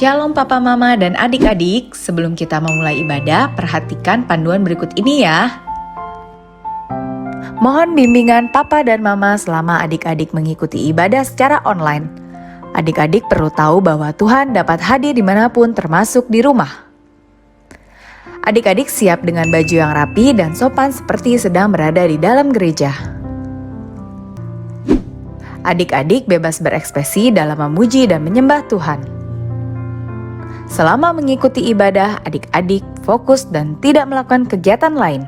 Shalom Papa Mama dan adik-adik, sebelum kita memulai ibadah, perhatikan panduan berikut ini ya. Mohon bimbingan Papa dan Mama selama adik-adik mengikuti ibadah secara online. Adik-adik perlu tahu bahwa Tuhan dapat hadir dimanapun termasuk di rumah. Adik-adik siap dengan baju yang rapi dan sopan seperti sedang berada di dalam gereja. Adik-adik bebas berekspresi dalam memuji dan menyembah Tuhan. Selama mengikuti ibadah, adik-adik fokus dan tidak melakukan kegiatan lain.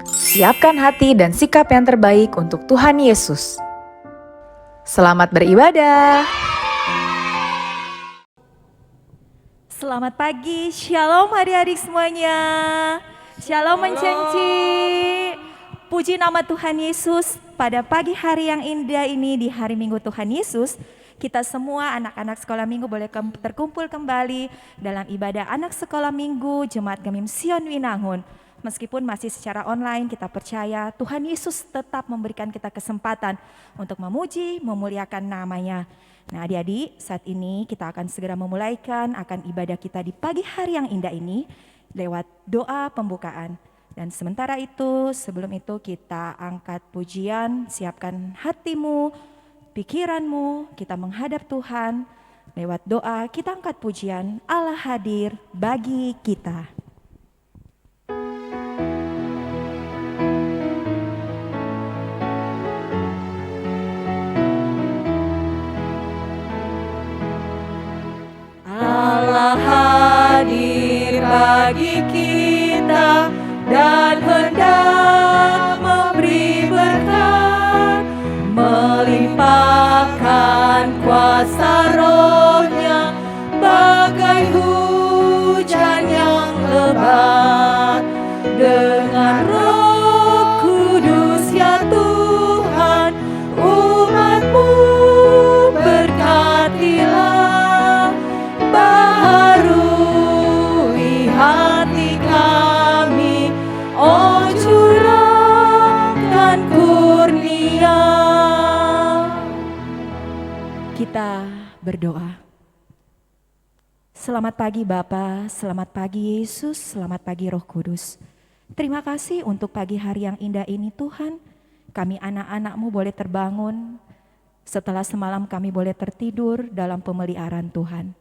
Siapkan hati dan sikap yang terbaik untuk Tuhan Yesus. Selamat beribadah. Selamat pagi, shalom adik-adik semuanya. Shalom mencenci. Puji nama Tuhan Yesus. Pada pagi hari yang indah ini, di hari Minggu Tuhan Yesus, kita semua anak-anak sekolah minggu boleh terkumpul kembali dalam ibadah anak sekolah minggu Jemaat Gemim Sion Winangun. Meskipun masih secara online, kita percaya Tuhan Yesus tetap memberikan kita kesempatan untuk memuji, memuliakan namanya. Nah adik-adik, saat ini kita akan segera memulaikan akan ibadah kita di pagi hari yang indah ini lewat doa pembukaan. Dan sementara itu, sebelum itu kita angkat pujian, siapkan hatimu, pikiranmu, kita menghadap Tuhan. Lewat doa kita angkat pujian, Allah hadir bagi kita. Allah hadir bagi kita dan hendak memberi berkat, melimpahkan kuasa Roh-Nya bagai hujan yang lebat. Dengan Roh Kudus ya Tuhan, umat-Mu berkatilah, baharui hati kami, oh curahkan kurnia. Kita berdoa. Selamat pagi Bapa, selamat pagi Yesus, selamat pagi Roh Kudus. Terima kasih untuk pagi hari yang indah ini Tuhan. Kami anak-anak-Mu boleh terbangun setelah semalam kami boleh tertidur dalam pemeliharaan Tuhan.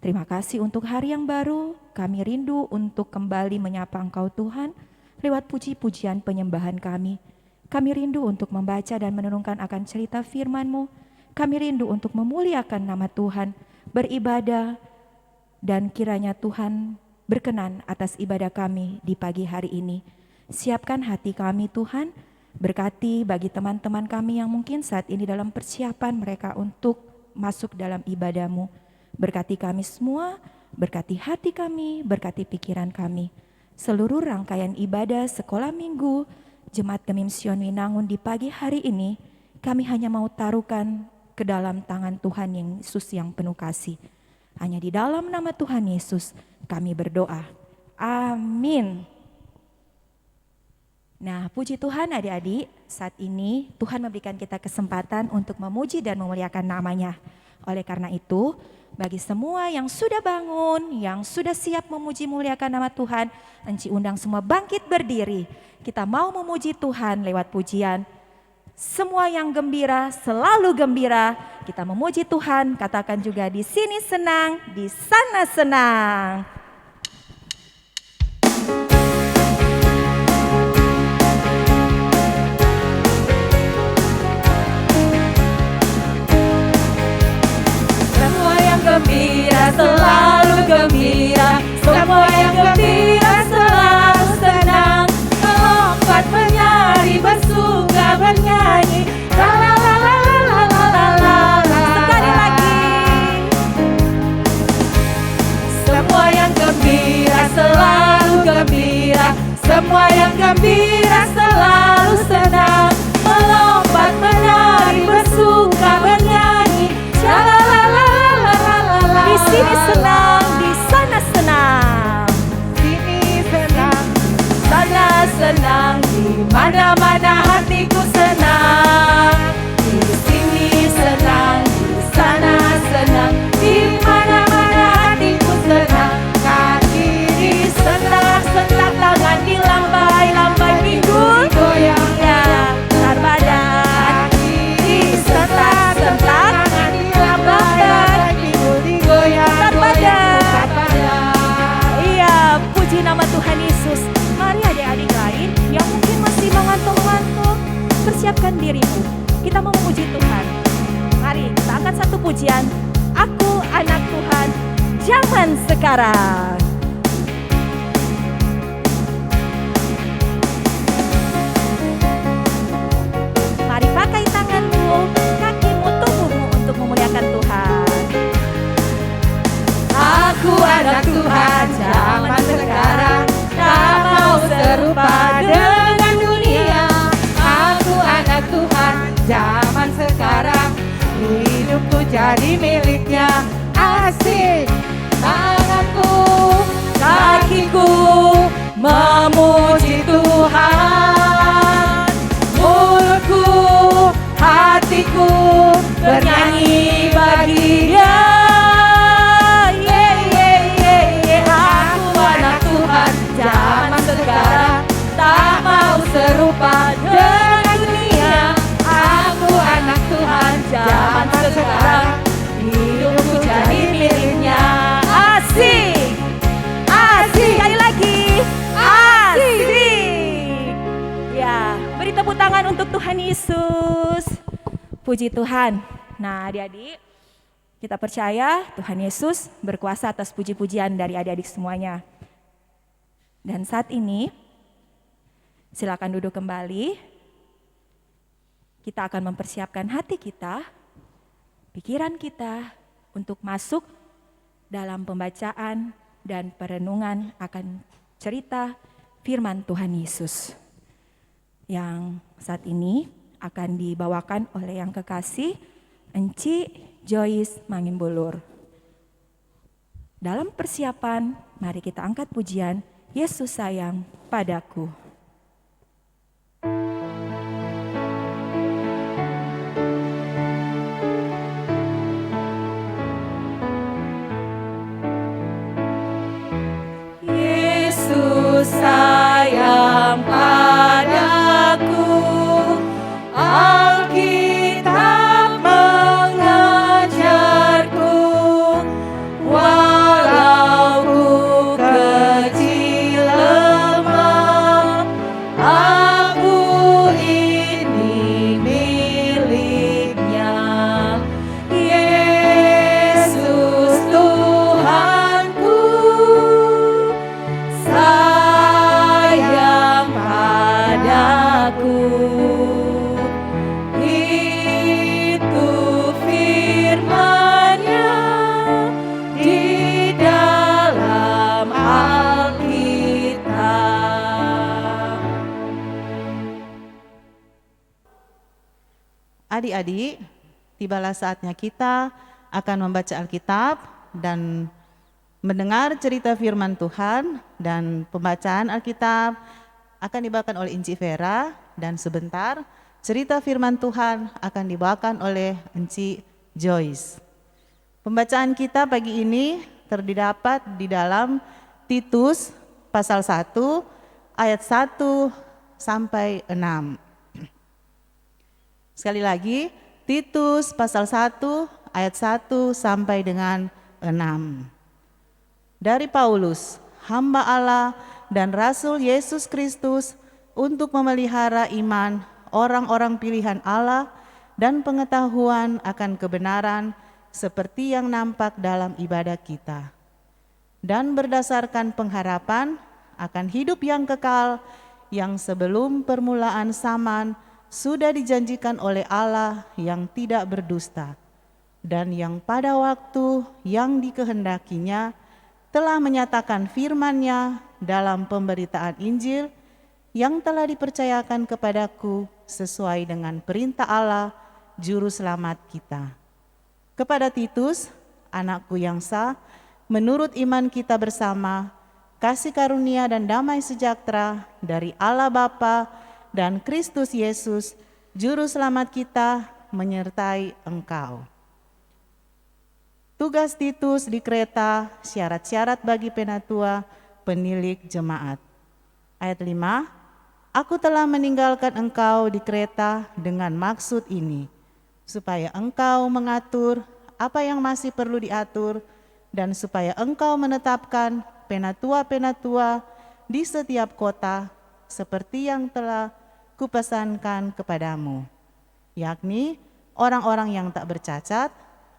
Terima kasih untuk hari yang baru, kami rindu untuk kembali menyapa Engkau Tuhan lewat puji-pujian penyembahan kami. Kami rindu untuk membaca dan menurunkan akan cerita firman-Mu. Kami rindu untuk memuliakan nama Tuhan, beribadah, dan kiranya Tuhan berkenan atas ibadah kami di pagi hari ini. Siapkan hati kami Tuhan, berkati bagi teman-teman kami yang mungkin saat ini dalam persiapan mereka untuk masuk dalam ibadah-Mu. Berkati kami semua, berkati hati kami, berkati pikiran kami. Seluruh rangkaian ibadah sekolah minggu Jemaat Gemim Sion Winangun di pagi hari ini, kami hanya mau taruhkan ke dalam tangan Tuhan Yesus yang penuh kasih. Hanya di dalam nama Tuhan Yesus kami berdoa. Amin. Nah, puji Tuhan adik-adik, saat ini Tuhan memberikan kita kesempatan untuk memuji dan memuliakan namanya. Oleh karena itu, bagi semua yang sudah bangun, yang sudah siap memuji memuliakan nama Tuhan, Enci undang semua bangkit berdiri. Kita mau memuji Tuhan lewat pujian. Semua yang gembira, selalu gembira. Kita memuji Tuhan, katakan juga di sini senang, di sana senang. Semua yang gembira, selalu gembira. Semua yang gembira, selalu senang. Melompat, menari, bersuka, bernyanyi. La la la la la la la la la. Sekali lagi. Semua yang gembira, selalu gembira. Semua yang gembira, selalu senang. Melompat, menari, bersuka, bernyanyi. La la la la la la la la. Di sini senang, di sana senang. Sini senang, sana senang. Di mana-mana hatiku senang. Di sini senang, di sana senang. Di mana dirimu. Kita mau memuji Tuhan. Mari kita angkat satu pujian. Aku anak Tuhan zaman sekarang. Mari pakai tanganmu, kakimu, tubuhmu untuk memuliakan Tuhan. Aku anak Tuhan zaman sekarang, tak mau serupa dengan dunia. Aku anak Tuhan zaman sekarang, hidupku jadi miliknya. Asik, tanganku, kakiku memuji Tuhan. Mulutku, hatiku bernyanyi bagi Dia. Aku anak Tuhan zaman sekarang, tak mau serupa dengan dunia. Aku anak Tuhan zaman sekarang, hidupku jadi miliknya. Asik, asik, sekali lagi, asik. Ya, beri tepuk tangan untuk Tuhan Yesus. Puji Tuhan. Nah, adik-adik, kita percaya Tuhan Yesus berkuasa atas puji-pujian dari adik-adik semuanya. Dan saat ini, silakan duduk kembali. Kita akan mempersiapkan hati kita, pikiran kita untuk masuk dalam pembacaan dan perenungan akan cerita firman Tuhan Yesus. Yang saat ini akan dibawakan oleh yang kekasih Enci Joyce Mangimbulur. Dalam persiapan, mari kita angkat pujian Yesus sayang padaku. Yesus sayang padaku, Alkitab mengajarku, walau ku kecil lemah, aku ini miliknya. Yesus Tuhanku, sayang padaku. Itu firman-Nya di dalam Alkitab. Adik-adik, tibalah saatnya kita akan membaca Alkitab dan mendengar cerita firman Tuhan, dan pembacaan Alkitab akan dibawakan oleh Inci Vera, dan sebentar cerita firman Tuhan akan dibawakan oleh Enci Joyce. Pembacaan kita pagi ini terdapat di dalam Titus pasal 1 ayat 1 sampai 6. Sekali lagi, Titus pasal 1 ayat 1 sampai dengan 6. Dari Paulus, hamba Allah dan Rasul Yesus Kristus, untuk memelihara iman orang-orang pilihan Allah dan pengetahuan akan kebenaran seperti yang nampak dalam ibadah kita, dan berdasarkan pengharapan akan hidup yang kekal yang sebelum permulaan zaman sudah dijanjikan oleh Allah yang tidak berdusta, dan yang pada waktu yang dikehendakinya telah menyatakan firman-Nya dalam pemberitaan Injil yang telah dipercayakan kepadaku sesuai dengan perintah Allah, Juru Selamat kita. Kepada Titus, anakku yang sah, menurut iman kita bersama, kasih karunia dan damai sejahtera dari Allah Bapa dan Kristus Yesus, Juru Selamat kita, menyertai engkau. Tugas Titus di Kreta, syarat-syarat bagi penatua, penilik jemaat. Ayat 5, aku telah meninggalkan engkau di Kreta dengan maksud ini, supaya engkau mengatur apa yang masih perlu diatur, dan supaya engkau menetapkan penatua-penatua di setiap kota, seperti yang telah kupesankan kepadamu. yakni orang-orang yang tak bercacat,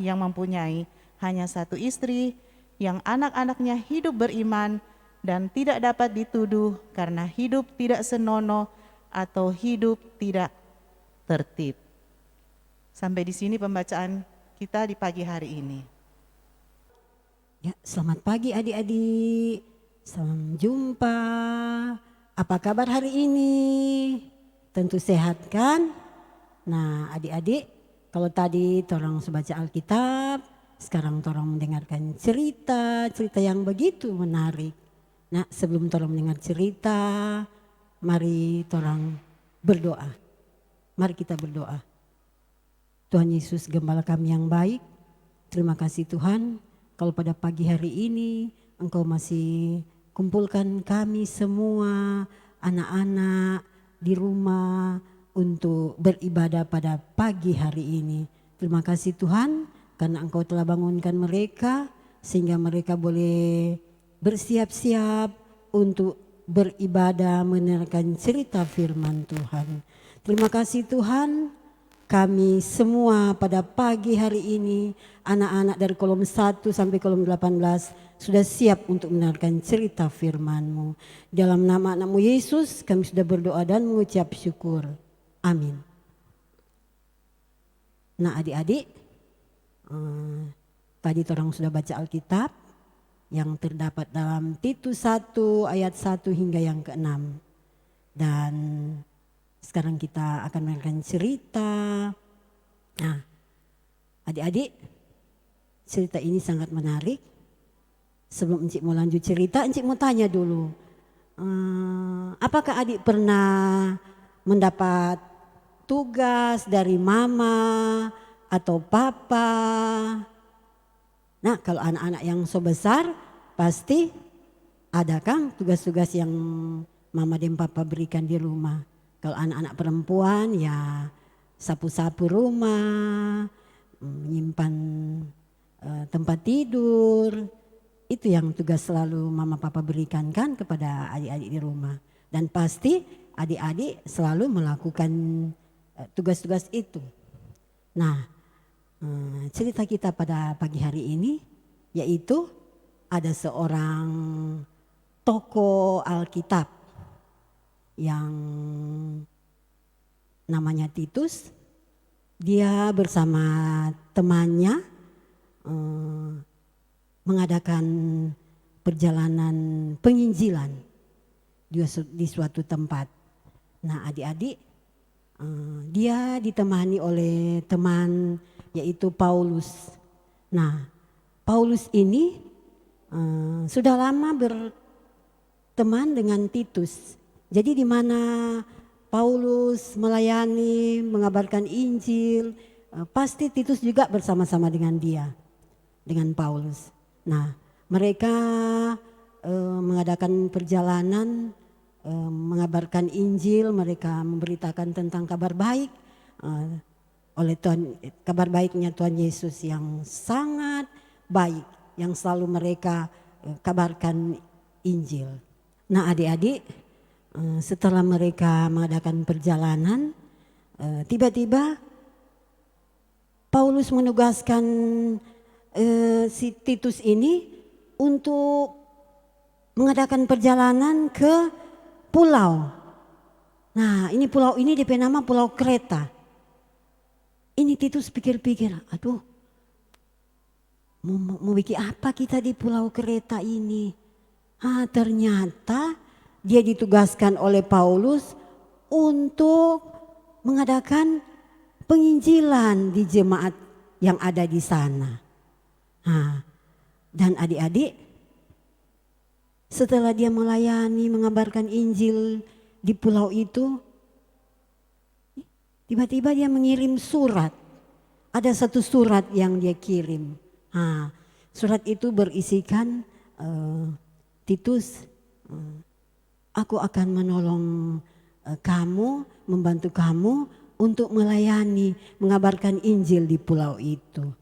yang mempunyai hanya satu istri, yang anak-anaknya hidup beriman dan tidak dapat dituduh karena hidup tidak senonoh atau hidup tidak tertib. Sampai di sini pembacaan kita di pagi hari ini. Ya, selamat pagi adik-adik. Salam jumpa. Apa kabar hari ini? Tentu sehat kan? Nah, adik-adik, kalau tadi torang sudah baca Alkitab, sekarang torang mendengarkan cerita yang begitu menarik. Nah, sebelum torang mendengar cerita, mari torang berdoa. Mari kita berdoa. Tuhan Yesus, Gembala kami yang baik, terima kasih Tuhan kalau pada pagi hari ini Engkau masih kumpulkan kami semua anak-anak di rumah untuk beribadah pada pagi hari ini. Terima kasih Tuhan karena Engkau telah bangunkan mereka sehingga mereka boleh bersiap-siap untuk beribadah mendengarkan cerita firman Tuhan. Terima kasih Tuhan. Kami semua pada pagi hari ini, anak-anak dari kolom 1 sampai kolom 18 sudah siap untuk mendengarkan cerita firman-Mu. Dalam nama anak-Mu Yesus kami sudah berdoa dan mengucap syukur. Amin. Nah adik-adik, tadi orang sudah baca Alkitab yang terdapat dalam Titus 1 ayat 1 hingga yang ke-6. Dan sekarang kita akan mendengarkan cerita. Nah, adik-adik, cerita ini sangat menarik. Sebelum Encik mau lanjut cerita, Encik mau tanya dulu. Apakah adik pernah mendapat tugas dari mama atau papa? Nah, kalau anak-anak yang so besar, pasti ada kan tugas-tugas yang mama dan papa berikan di rumah. Kalau anak-anak perempuan ya sapu-sapu rumah, menyimpan tempat tidur. Itu yang tugas selalu mama papa berikan kan kepada adik-adik di rumah. Dan pasti adik-adik selalu melakukan tugas-tugas itu. Nah, cerita kita pada pagi hari ini yaitu ada seorang tokoh Alkitab yang namanya Titus. Dia bersama temannya mengadakan perjalanan penginjilan di suatu tempat. Nah adik-adik, dia ditemani oleh teman yaitu Paulus. Nah Paulus ini sudah lama berteman dengan Titus. Jadi di mana Paulus melayani, mengabarkan Injil, pasti Titus juga bersama-sama dengan dia, dengan Paulus. Nah, mereka mengadakan perjalanan, mengabarkan Injil, mereka memberitakan tentang kabar baik oleh Tuhan, kabar baiknya Tuhan Yesus yang sangat baik, yang selalu mereka kabarkan Injil. Nah, adik-adik, setelah mereka mengadakan perjalanan, tiba-tiba Paulus menugaskan si Titus ini untuk mengadakan perjalanan ke pulau. Nah ini pulau ini DP nama Pulau Kreta. Ini Titus pikir-pikir, aduh mau bikin apa kita di Pulau Kreta ini? Ternyata dia ditugaskan oleh Paulus untuk mengadakan penginjilan di jemaat yang ada di sana. Dan adik-adik, setelah dia melayani, mengabarkan Injil di pulau itu, tiba-tiba dia mengirim surat. Ada satu surat yang dia kirim. Surat itu berisikan, Titus, aku akan menolong kamu, membantu kamu untuk melayani, mengabarkan Injil di pulau itu.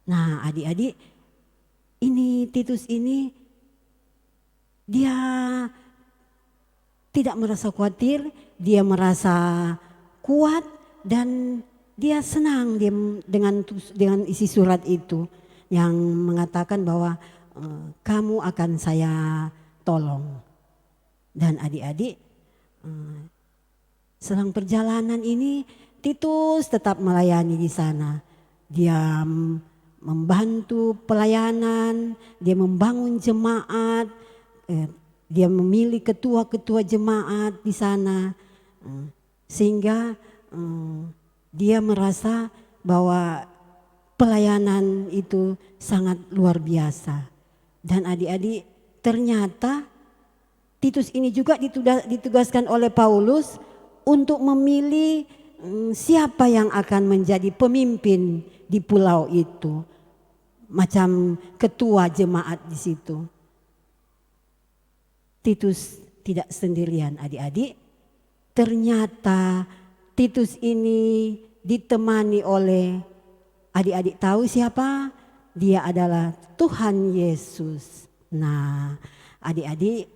Nah adik-adik, ini Titus ini dia tidak merasa khawatir, dia merasa kuat dan dia senang dengan isi surat itu yang mengatakan bahwa kamu akan saya tolong. Dan adik-adik, selang perjalanan ini Titus tetap melayani di sana. Dia membantu pelayanan, dia membangun jemaat, dia memilih ketua-ketua jemaat di sana, sehingga dia merasa bahwa pelayanan itu sangat luar biasa. Dan adik-adik, ternyata Titus ini juga ditugaskan oleh Paulus untuk memilih siapa yang akan menjadi pemimpin di pulau itu, macam ketua jemaat di situ. Titus tidak sendirian adik-adik. Ternyata Titus ini ditemani oleh, adik-adik tahu siapa? Dia adalah Tuhan Yesus. Nah, adik-adik,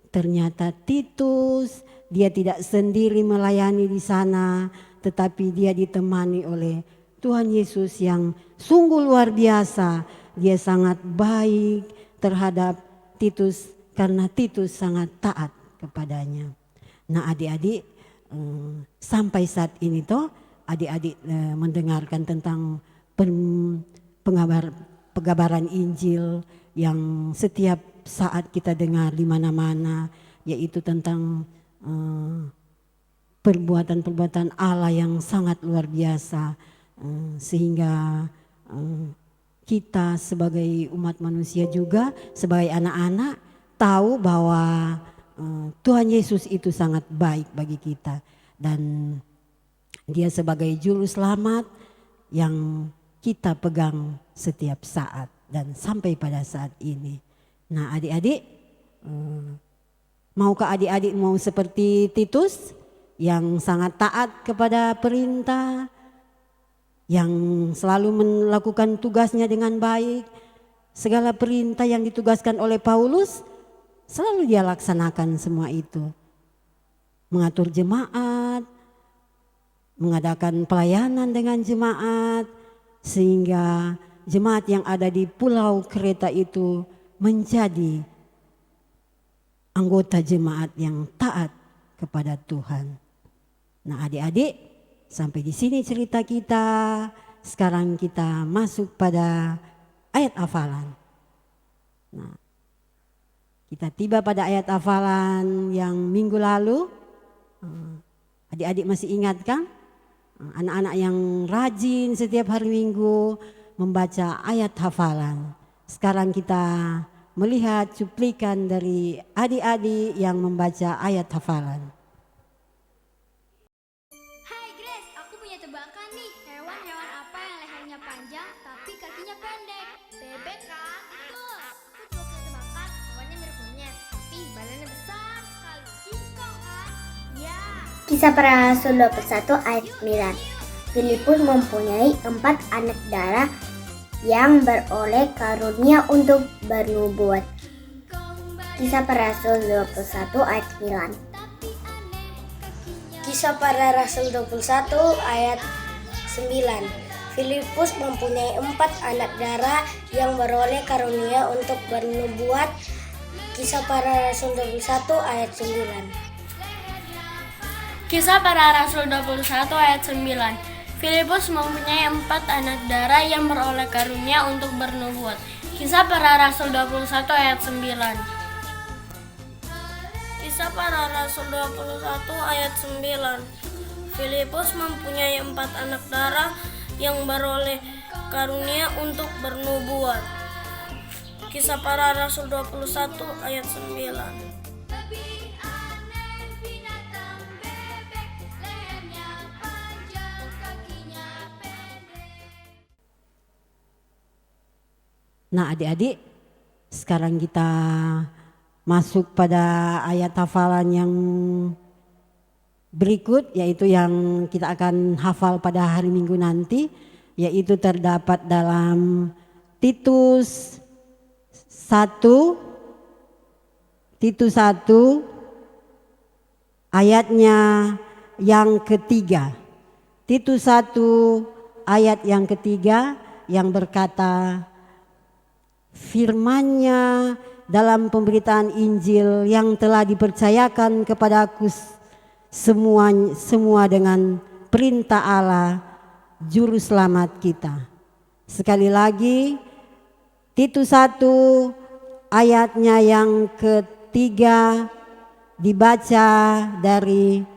ternyata Titus dia tidak sendiri melayani di sana, tetapi dia ditemani oleh Tuhan Yesus yang sungguh luar biasa. Dia sangat baik terhadap Titus karena Titus sangat taat kepadanya. Nah, adik-adik, sampai saat ini toh adik-adik mendengarkan tentang pengabaran Injil yang setiap saat kita dengar di mana-mana, yaitu tentang perbuatan-perbuatan Allah yang sangat luar biasa, sehingga kita sebagai umat manusia juga, sebagai anak-anak tahu bahwa Tuhan Yesus itu sangat baik bagi kita dan Dia sebagai juru selamat yang kita pegang setiap saat dan sampai pada saat ini. Nah, adik-adik, maukah adik-adik mau seperti Titus yang sangat taat kepada perintah, yang selalu melakukan tugasnya dengan baik, segala perintah yang ditugaskan oleh Paulus selalu dia laksanakan semua itu. Mengatur jemaat, mengadakan pelayanan dengan jemaat, sehingga jemaat yang ada di pulau Kreta itu menjadi anggota jemaat yang taat kepada Tuhan. Nah, adik-adik, sampai di sini cerita kita. Sekarang kita masuk pada ayat hafalan. Nah, kita tiba pada ayat hafalan yang minggu lalu. Adik-adik masih ingat kan? Anak-anak yang rajin setiap hari Minggu membaca ayat hafalan. Sekarang kita melihat cuplikan dari adik-adik yang membaca ayat hafalan. Hai Grace, aku punya tebakan nih. Hewan-hewan apa yang lehernya panjang tapi kakinya pendek? Bebek kan? Betul. Aku juga punya tebakan. Hewannya mirip monyet, tapi badannya besar sekali. Singkong kan? Ya. Kisah Para Rasul 21 ayat 9. Filipus mempunyai 4 anak darah yang beroleh karunia untuk bernubuat. Kisah Para Rasul 21 ayat 9. Kisah Para Rasul 21 ayat 9. Filipus mempunyai 4 anak darah yang beroleh karunia untuk bernubuat. Kisah Para Rasul 21 ayat 9. Kisah Para Rasul 21 ayat 9. Filipus mempunyai 4 anak darah yang beroleh karunia untuk bernubuat. Kisah Para Rasul 21 ayat 9. Kisah Para Rasul 21 ayat 9. Filipus mempunyai 4 anak darah yang beroleh karunia untuk bernubuat. Kisah Para Rasul 21 ayat 9. Nah, adik-adik, sekarang kita masuk pada ayat hafalan yang berikut, yaitu yang kita akan hafal pada hari Minggu nanti, yaitu terdapat dalam Titus 1 ayatnya yang ketiga. Titus 1 ayat yang ketiga yang berkata, firman-Nya dalam pemberitaan Injil yang telah dipercayakan kepadaku semua dengan perintah Allah, Juru Selamat kita. Sekali lagi, Titus 1 ayatnya yang ketiga dibaca dari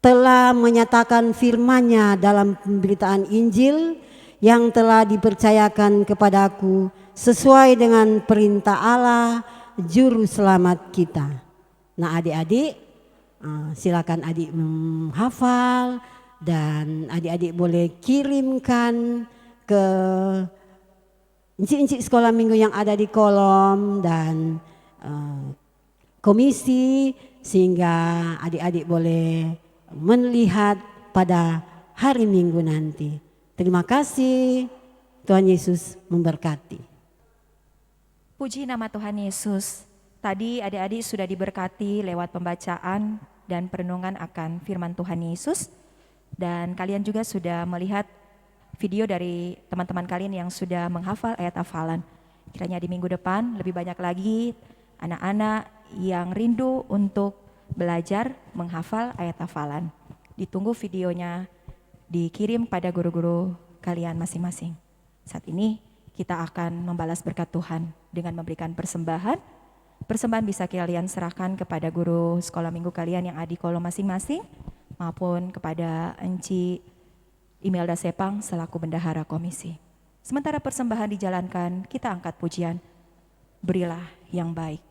telah menyatakan firman-Nya dalam pemberitaan Injil yang telah dipercayakan kepadaku sesuai dengan perintah Allah, Juru Selamat kita. Nah adik-adik, silakan adik menghafal dan adik-adik boleh kirimkan ke encik-encik sekolah minggu yang ada di kolom dan komisi, sehingga adik-adik boleh melihat pada hari Minggu nanti. Terima kasih, Tuhan Yesus memberkati. Puji nama Tuhan Yesus. Tadi adik-adik sudah diberkati lewat pembacaan dan perenungan akan firman Tuhan Yesus. Dan kalian juga sudah melihat video dari teman-teman kalian yang sudah menghafal ayat hafalan. Kiranya di minggu depan lebih banyak lagi anak-anak yang rindu untuk belajar menghafal ayat hafalan. Ditunggu videonya dikirim pada guru-guru kalian masing-masing. Saat ini kita akan membalas berkat Tuhan dengan memberikan persembahan. Persembahan bisa kalian serahkan kepada guru sekolah minggu kalian yang ada di kolom masing-masing, maupun kepada Enci Imelda Sepang selaku bendahara komisi. Sementara persembahan dijalankan, kita angkat pujian, berilah yang baik.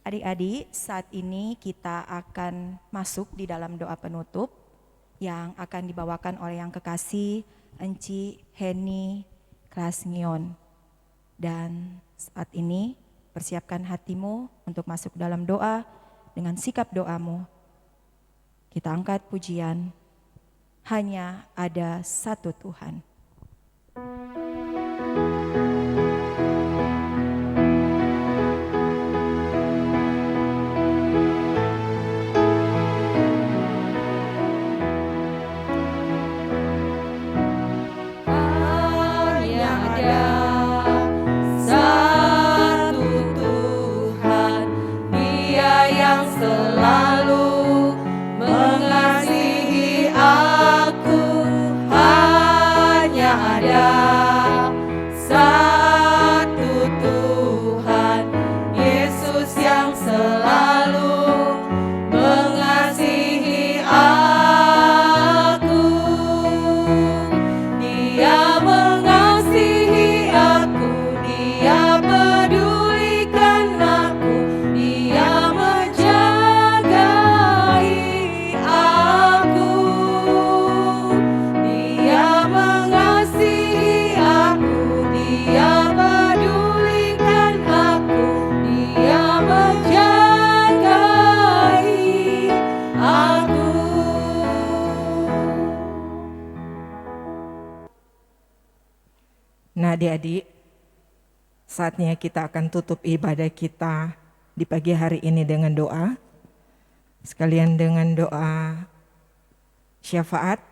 Adik-adik, saat ini kita akan masuk di dalam doa penutup yang akan dibawakan oleh yang kekasih Enci Heni Krasngion. Dan saat ini persiapkan hatimu untuk masuk dalam doa dengan sikap doamu. Kita angkat pujian, hanya ada satu Tuhan. Selalu mengasihi aku, hanya ada satu Tuhan, Yesus yang selalu mengasihi aku. Dia mengasihi aku, Dia pedulikan aku, Dia Nah adik-adik, saatnya kita akan tutup ibadah kita di pagi hari ini dengan doa. Sekalian dengan doa syafaat.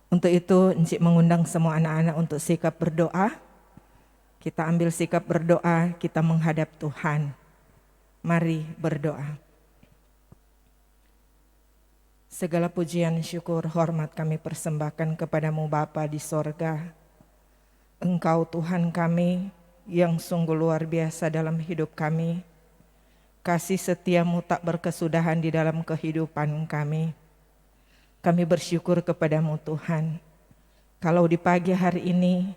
Untuk itu Encik mengundang semua anak-anak untuk sikap berdoa. Kita ambil sikap berdoa, kita menghadap Tuhan. Mari berdoa. Segala pujian, syukur, hormat kami persembahkan kepadamu Bapa di sorga. Engkau Tuhan kami yang sungguh luar biasa dalam hidup kami. Kasih setiamu tak berkesudahan di dalam kehidupan kami. Kami bersyukur kepadamu Tuhan. Kalau di pagi hari ini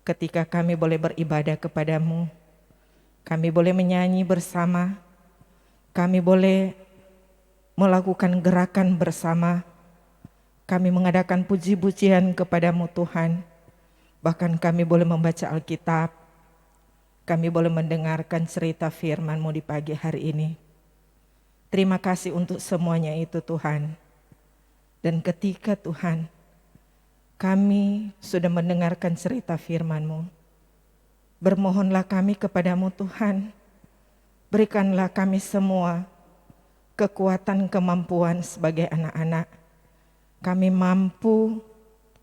ketika kami boleh beribadah kepadamu, Kami boleh menyanyi bersama, kami boleh melakukan gerakan bersama, kami mengadakan puji-pujian kepadamu Tuhan. Bahkan kami boleh membaca Alkitab, kami boleh mendengarkan cerita firman-Mu di pagi hari ini. Terima kasih untuk semuanya itu Tuhan. Dan ketika Tuhan, kami sudah mendengarkan cerita firman-Mu, bermohonlah kami kepadamu Tuhan, berikanlah kami semua kekuatan kemampuan sebagai anak-anak. Kami mampu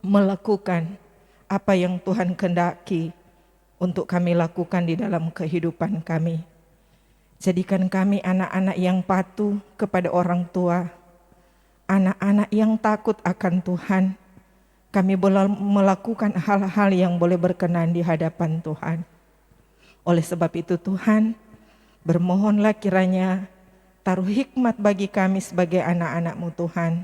melakukan apa yang Tuhan kehendaki untuk kami lakukan di dalam kehidupan kami. Jadikan kami anak-anak yang patuh kepada orang tua, anak-anak yang takut akan Tuhan. Kami boleh melakukan hal-hal yang boleh berkenan di hadapan Tuhan. Oleh sebab itu Tuhan, bermohonlah kiranya taruh hikmat bagi kami sebagai anak-anak-Mu Tuhan,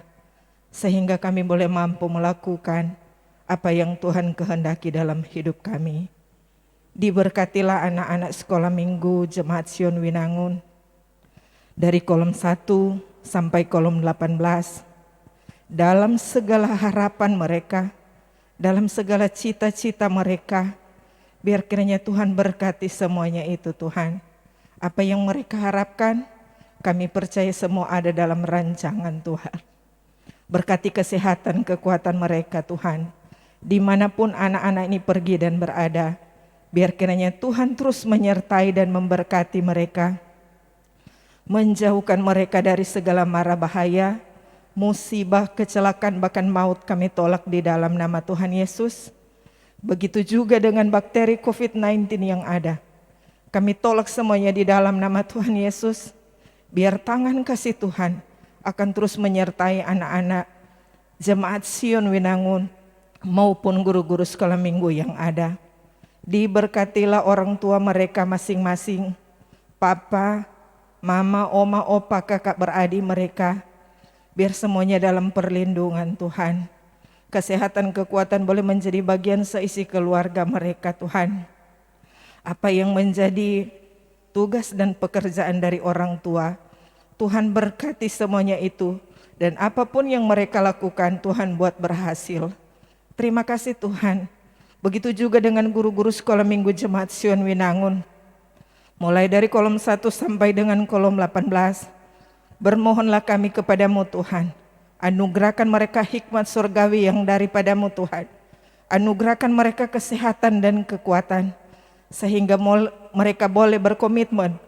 sehingga kami boleh mampu melakukan apa yang Tuhan kehendaki dalam hidup kami. Diberkatilah anak-anak sekolah minggu Jemaat Sion Winangun, dari kolom 1 sampai kolom 18, dalam segala harapan mereka, dalam segala cita-cita mereka, biar kiranya Tuhan berkati semuanya itu Tuhan. Apa yang mereka harapkan, kami percaya semua ada dalam rancangan Tuhan. Berkati kesehatan, kekuatan mereka Tuhan. Dimanapun anak-anak ini pergi dan berada, biar kiranya Tuhan terus menyertai dan memberkati mereka. Menjauhkan mereka dari segala mara bahaya, musibah, kecelakaan, bahkan maut kami tolak di dalam nama Tuhan Yesus. Begitu juga dengan bakteri COVID-19 yang ada. Kami tolak semuanya di dalam nama Tuhan Yesus. Biar tangan kasih Tuhan akan terus menyertai anak-anak Jemaat Sion Winangun maupun guru-guru sekolah minggu yang ada. Diberkatilah orang tua mereka masing-masing, papa, mama, oma, opa, kakak beradik mereka. Biar semuanya dalam perlindungan Tuhan. Kesehatan, kekuatan boleh menjadi bagian seisi keluarga mereka Tuhan. Apa yang menjadi tugas dan pekerjaan dari orang tua, Tuhan berkati semuanya itu. Dan apapun yang mereka lakukan, Tuhan buat berhasil. Terima kasih Tuhan. Begitu juga dengan guru-guru sekolah minggu Jemaat Sion Winangun. Mulai dari kolom 1 sampai dengan kolom 18. Bermohonlah kami kepadamu Tuhan, anugerahkan mereka hikmat surgawi yang daripadamu Tuhan. Anugerahkan mereka kesehatan dan kekuatan, sehingga mereka boleh berkomitmen.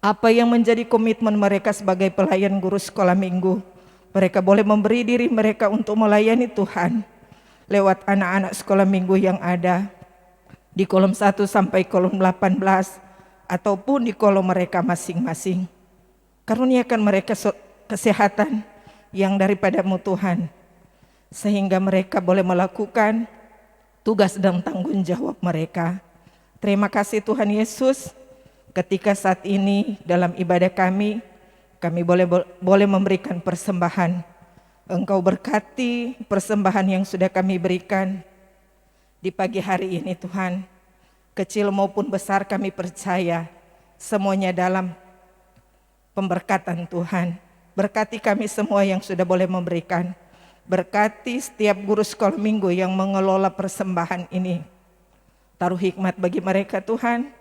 Apa yang menjadi komitmen mereka sebagai pelayan guru sekolah minggu, mereka boleh memberi diri mereka untuk melayani Tuhan, lewat anak-anak sekolah minggu yang ada, di kolom 1 sampai kolom 18, ataupun di kolom mereka masing-masing. Karuniakan mereka kesehatan yang daripadamu Tuhan, sehingga mereka boleh melakukan tugas dan tanggung jawab mereka. Terima kasih Tuhan Yesus, ketika saat ini dalam ibadah kami boleh memberikan persembahan. Engkau berkati persembahan yang sudah kami berikan di pagi hari ini Tuhan. Kecil maupun besar kami percaya semuanya dalam pemberkatan Tuhan. Berkati kami semua yang sudah boleh memberikan. Berkati setiap guru sekolah minggu yang mengelola persembahan ini. Taruh hikmat bagi mereka Tuhan,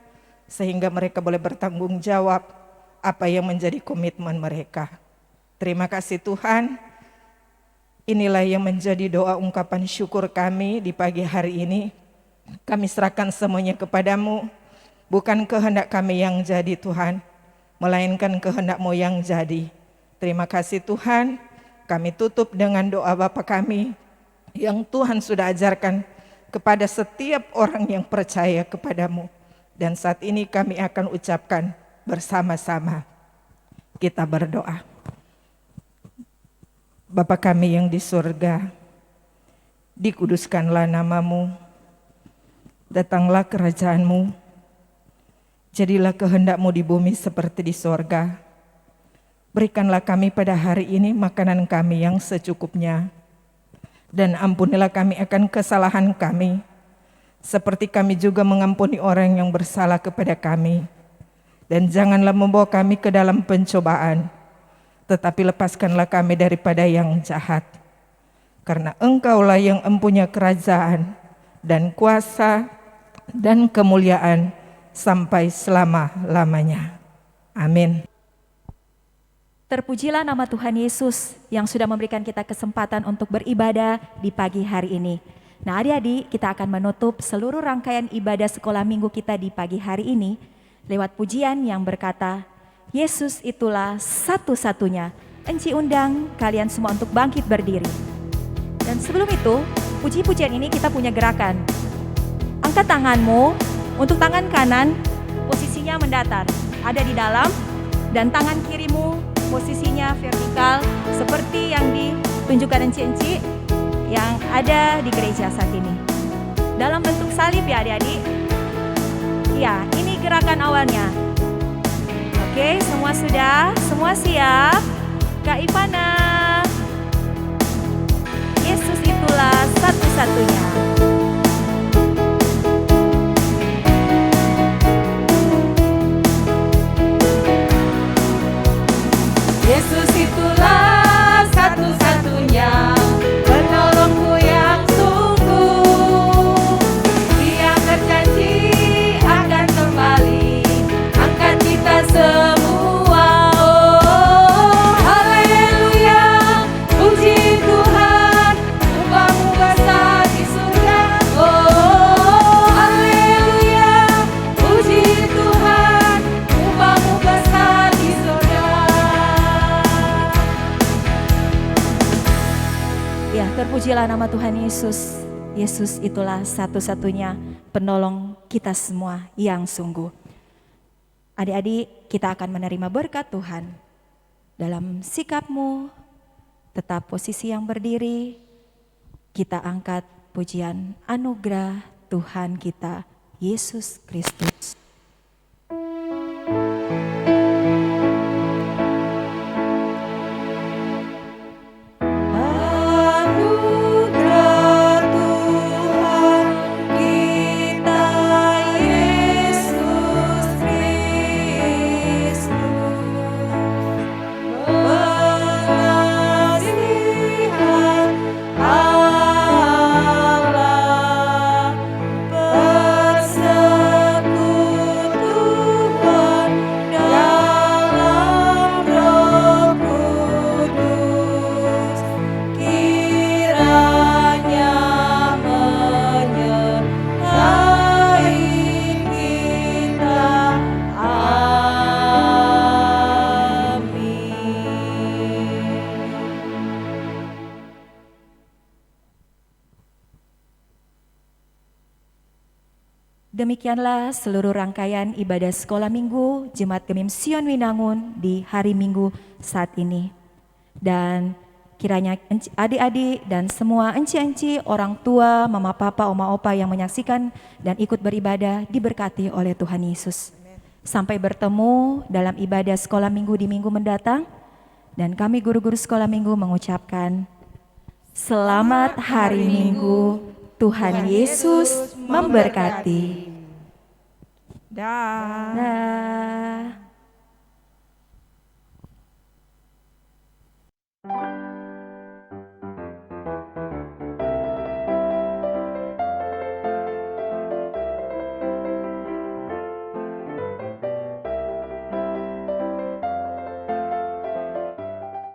sehingga mereka boleh bertanggung jawab apa yang menjadi komitmen mereka. Terima kasih Tuhan. Inilah yang menjadi doa ungkapan syukur kami di pagi hari ini. Kami serahkan semuanya kepadamu. Bukan kehendak kami yang jadi Tuhan, melainkan kehendak-Mu yang jadi. Terima kasih Tuhan, kami tutup dengan doa Bapa kami yang Tuhan sudah ajarkan kepada setiap orang yang percaya kepadamu. Dan saat ini kami akan ucapkan bersama-sama. Kita berdoa. Bapa kami yang di surga, dikuduskanlah nama-Mu, datanglah kerajaan-Mu, jadilah kehendak-Mu di bumi seperti di sorga. Berikanlah kami pada hari ini makanan kami yang secukupnya. Dan ampunilah kami akan kesalahan kami, seperti kami juga mengampuni orang yang bersalah kepada kami. dan janganlah membawa kami ke dalam pencobaan, tetapi lepaskanlah kami daripada yang jahat. Karena Engkaulah yang mempunyai kerajaan dan kuasa dan kemuliaan sampai selama-lamanya. Amin. Terpujilah nama Tuhan Yesus yang sudah memberikan kita kesempatan untuk beribadah di pagi hari ini. Nah, adik-adik, kita akan menutup seluruh rangkaian ibadah sekolah minggu kita di pagi hari ini lewat pujian yang berkata, Yesus itulah satu-satunya. Enci undang kalian semua untuk bangkit berdiri. Dan sebelum itu, puji-pujian ini kita punya gerakan. Angkat tanganmu, untuk tangan kanan posisinya mendatar, ada di dalam, dan tangan kirimu posisinya vertikal seperti yang ditunjukkan enci-enci yang ada di gereja saat ini. Dalam bentuk salib ya adik-adik. Ya, ini gerakan awalnya. Oke, semua sudah? Semua siap? Kak Ivana. Yesus itulah satu-satunya. Yesus itulah satu-satunya penolongku yang sungguh. Dia berjanji akan kembali angkat kita semua. Oh, haleluya, puji Tuhan, upahmu besar di surga. Oh, haleluya, puji Tuhan, upahmu besar di surga. Ya, terpujilah nama Tuhan Yesus. Yesus itulah satu-satunya penolong kita semua yang sungguh. Adik-adik, kita akan menerima berkat Tuhan. Dalam sikapmu, tetap posisi yang berdiri, kita angkat pujian anugerah Tuhan kita, Yesus Kristus. Anugerah Tuhan kita Yesus Kristus, pengasihan Allah, persekutuan dalam Roh Kudus, kiranya menyertai kita. Amin. Demikianlah seluruh rangkaian ibadah sekolah minggu Jemaat Gemim Sion Winangun di hari Minggu saat ini. Dan kiranya adik-adik dan semua enci-enci, orang tua, mama papa, oma opa yang menyaksikan dan ikut beribadah diberkati oleh Tuhan Yesus. Sampai bertemu dalam ibadah sekolah minggu di minggu mendatang. Dan kami guru-guru sekolah minggu mengucapkan selamat hari Minggu, Tuhan Yesus memberkati. Dah. Dah.